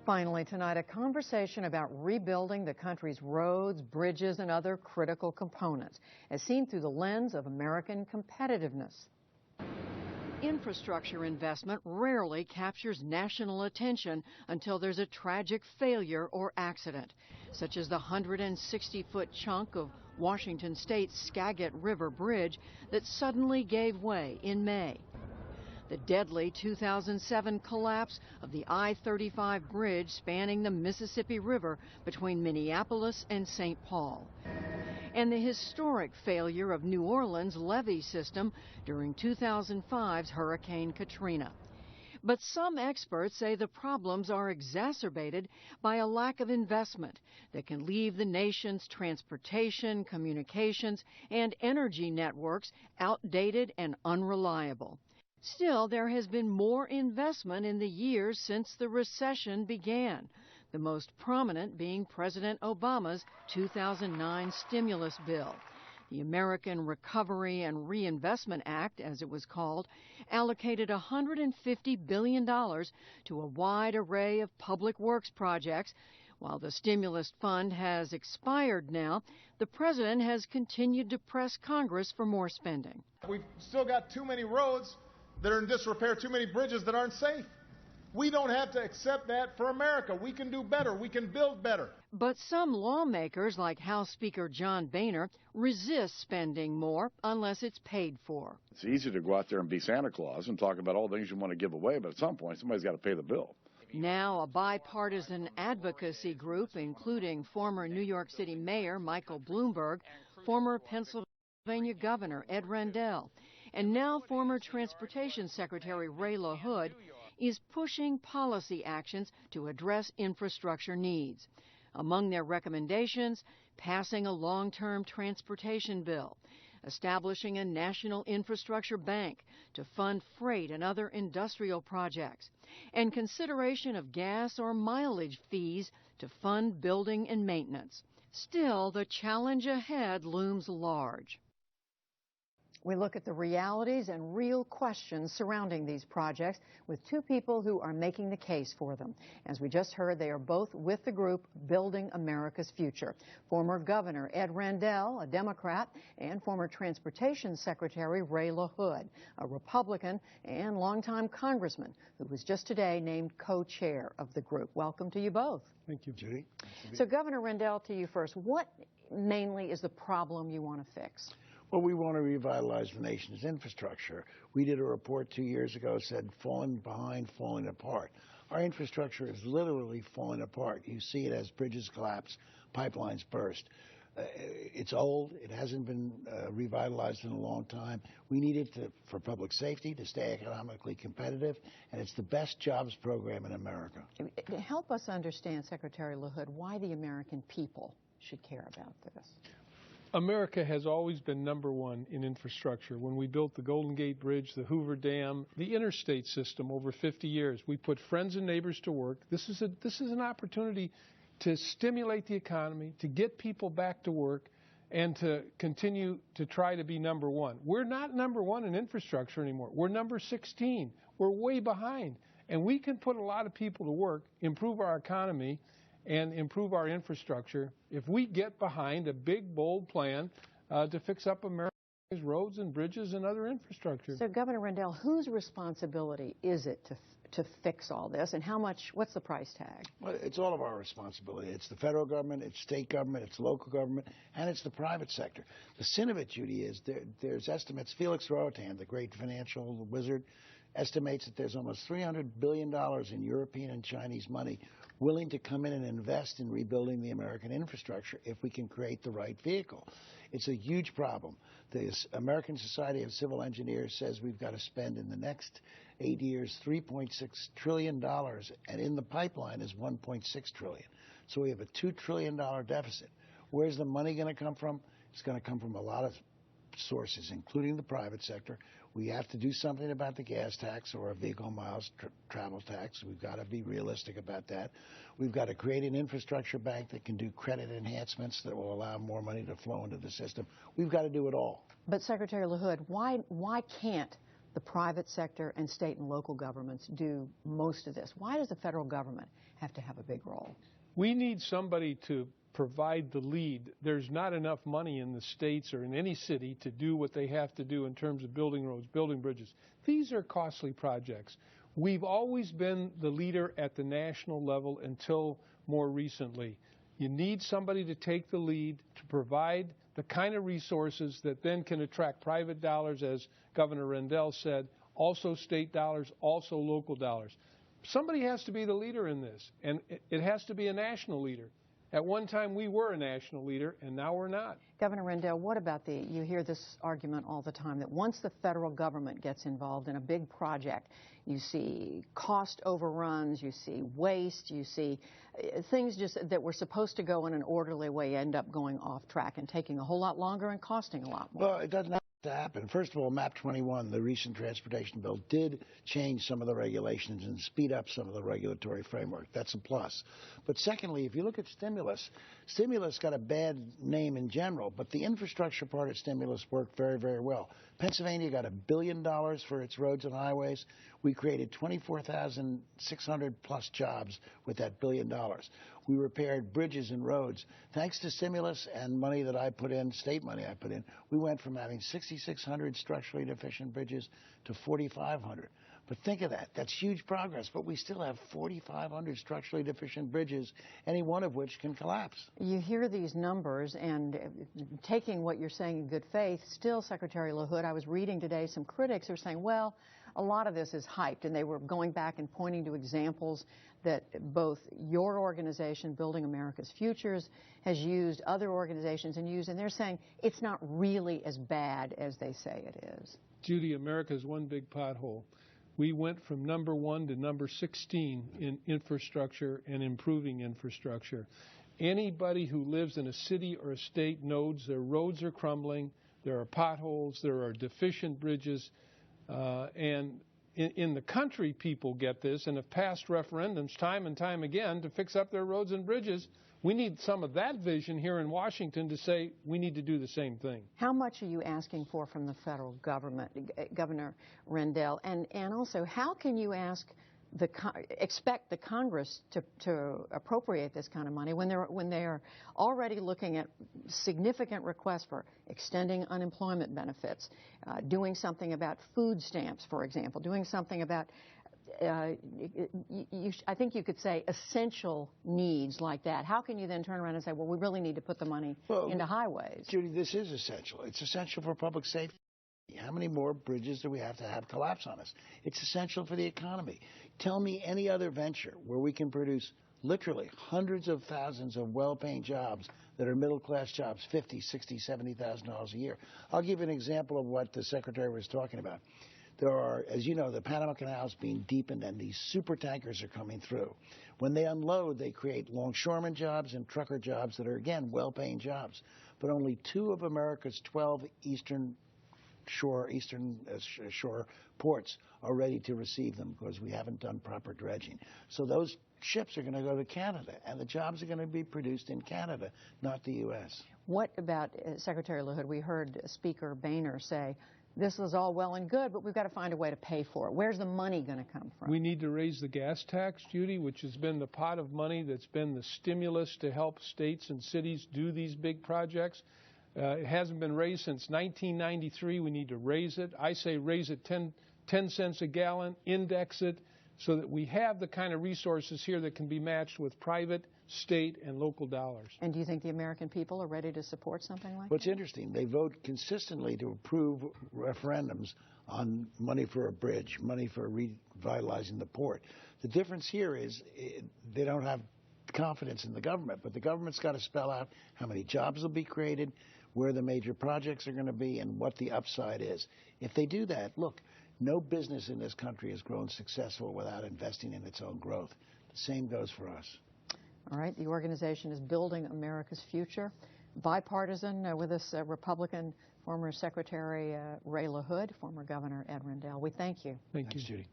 Finally tonight, a conversation about rebuilding the country's roads, bridges, and other critical components, as seen through the lens of American competitiveness. Infrastructure investment rarely captures national attention until there's a tragic failure or accident, such as the 160-foot chunk of Washington State's Skagit River Bridge that suddenly gave way in May. The deadly 2007 collapse of the I-35 bridge spanning the Mississippi River between Minneapolis and St. Paul. And the historic failure of New Orleans' levee system during 2005's Hurricane Katrina. But some experts say the problems are exacerbated by a lack of investment that can leave the nation's transportation, communications, and energy networks outdated and unreliable. Still, there has been more investment in the years since the recession began, the most prominent being President Obama's 2009 stimulus bill. The American Recovery and Reinvestment Act, as it was called, allocated $150 billion to a wide array of public works projects. While the stimulus fund has expired now, the president has continued to press Congress for more spending. We've still got too many roads that are in disrepair, too many bridges that aren't safe. We don't have to accept that for America. We can do better. We can build better. But some lawmakers, like House Speaker John Boehner, resist spending more unless it's paid for. It's easy to go out there and be Santa Claus and talk about all the things you want to give away, but at some point, somebody's got to pay the bill. Now, a bipartisan advocacy group, including former New York City Mayor Michael Bloomberg, former Pennsylvania Governor Ed Rendell, and now former Transportation Secretary LaHood, is pushing policy actions to address infrastructure needs. Among their recommendations, passing a long-term transportation bill, establishing a national infrastructure bank to fund freight and other industrial projects, and consideration of gas or mileage fees to fund building and maintenance. Still, the challenge ahead looms large. We look at the realities and real questions surrounding these projects with two people who are making the case for them. As we just heard, they are both with the group Building America's Future. Former Governor Ed Rendell, a Democrat, and former Transportation Secretary LaHood, a Republican and longtime congressman who was just today named co-chair of the group. Welcome to you both. Thank you, Judy. So, Governor Rendell, to you first. What mainly is the problem you want to fix? Well, we want to revitalize the nation's infrastructure. We did a report 2 years ago, said falling behind, falling apart. Our infrastructure is literally falling apart. You see it as bridges collapse, pipelines burst. It's old. It hasn't been revitalized in a long time. We need it for public safety, to stay economically competitive, and it's the best jobs program in America. Help us understand, Secretary LaHood, why the American people should care about this. America has always been number one in infrastructure. When we built the Golden Gate Bridge, the Hoover Dam, the interstate system over 50 years, we put friends and neighbors to work. This is an opportunity to stimulate the economy, to get people back to work, and to continue to try to be number one. We're not number one in infrastructure anymore. We're number 16. We're way behind. And we can put a lot of people to work, improve our economy, and improve our infrastructure if we get behind a big, bold plan to fix up America's roads and bridges and other infrastructure. So, Governor Rendell, whose responsibility is it to fix all this, and what's the price tag? Well, it's all of our responsibility. It's the federal government, it's state government, it's local government, and it's the private sector. The sin of it, Judy, is there's estimates. Felix Roatan, the great financial wizard, estimates that there's almost $300 billion in European and Chinese money willing to come in and invest in rebuilding the American infrastructure if we can create the right vehicle. It's a huge problem. The American Society of Civil Engineers says we've got to spend in the next 8 years $3.6 trillion, and in the pipeline is $1.6 trillion. So we have a $2 trillion deficit. Where's the money going to come from? It's going to come from a lot of sources, including the private sector. We have to do something about the gas tax or a vehicle miles travel tax. We've got to be realistic about that. We've got to create an infrastructure bank that can do credit enhancements that will allow more money to flow into the system. We've got to do it all. But Secretary LaHood, why can't the private sector and state and local governments do most of this. Why does the federal government have to have a big role? We need somebody to provide the lead. There's not enough money in the states or in any city to do what they have to do in terms of building roads, building bridges. These are costly projects. We've always been the leader at the national level until more recently. You need somebody to take the lead, to provide the kind of resources that then can attract private dollars, as Governor Rendell said, also state dollars, also local dollars. Somebody has to be the leader in this, and it has to be a national leader. At one time, we were a national leader, and now we're not. Governor Rendell, what about you hear this argument all the time, that once the federal government gets involved in a big project, you see cost overruns, you see waste, you see things just that were supposed to go in an orderly way end up going off track and taking a whole lot longer and costing a lot more. Well, it doesn't have to happen. First of all, MAP 21, the recent transportation bill, did change some of the regulations and speed up some of the regulatory framework. That's a plus. But secondly, if you look at stimulus, stimulus got a bad name in general, but the infrastructure part of stimulus worked very, very well. Pennsylvania got $1 billion for its roads and highways. We created 24,600 plus jobs with that $1 billion. We repaired bridges and roads. Thanks to stimulus and money that I put in, state money I put in, we went from having 6,600 structurally deficient bridges to 4,500. But think of that. That's huge progress. But we still have 4,500 structurally deficient bridges, any one of which can collapse. You hear these numbers, and taking what you're saying in good faith, still, Secretary LaHood, I was reading today some critics are saying, well, a lot of this is hyped, and they were going back and pointing to examples that both your organization, Building America's Futures, has used, other organizations and used, and they're saying it's not really as bad as they say it is. Judy, America's one big pothole. We went from #1 to #16 in infrastructure and improving infrastructure. Anybody who lives in a city or a state knows their roads are crumbling, there are potholes, there are deficient bridges, and in the country people get this and have passed referendums time and time again to fix up their roads and bridges. We need some of that vision here in Washington to say we need to do the same thing. How much are you asking for from the federal government, Governor Rendell? And also, how can you expect the Congress to appropriate this kind of money when they're already looking at significant requests for extending unemployment benefits, doing something about food stamps, for example, doing something about I think you could say essential needs like that. How can you then turn around and say, well, we really need to put the money into highways? Judy, this is essential. It's essential for public safety. How many more bridges do we have to have collapse on us? It's essential for the economy. Tell me any other venture where we can produce literally hundreds of thousands of well-paying jobs that are middle-class jobs, $50,000, $60,000, $70,000 a year. I'll give you an example of what the Secretary was talking about. There are, as you know, the Panama Canal is being deepened and these super tankers are coming through. When they unload, they create longshoreman jobs and trucker jobs that are, again, well-paying jobs. But only 2 of America's 12 eastern shore ports are ready to receive them because we haven't done proper dredging. So those ships are going to go to Canada, and the jobs are going to be produced in Canada, not the U.S. What about, Secretary LaHood, we heard Speaker Boehner say, this is all well and good, but we've got to find a way to pay for it. Where's the money going to come from? We need to raise the gas tax, Judy, which has been the pot of money that's been the stimulus to help states and cities do these big projects. It hasn't been raised since 1993. We need to raise it. I say raise it 10 cents a gallon, index it, so that we have the kind of resources here that can be matched with private, state, and local dollars. And do you think the American people are ready to support something like What's that? interesting, they vote consistently to approve referendums on money for a bridge, money for revitalizing the port. The difference here is they don't have confidence in the government, but the government's got to spell out how many jobs will be created, where the major projects are going to be, and what the upside is. If they do that, look, no business in this country has grown successful without investing in its own growth. The same goes for us. All right, the organization is Building America's Future. Bipartisan, with us Republican former Secretary Ray LaHood, former Governor Ed Rendell. We thank you. Thanks, Judy.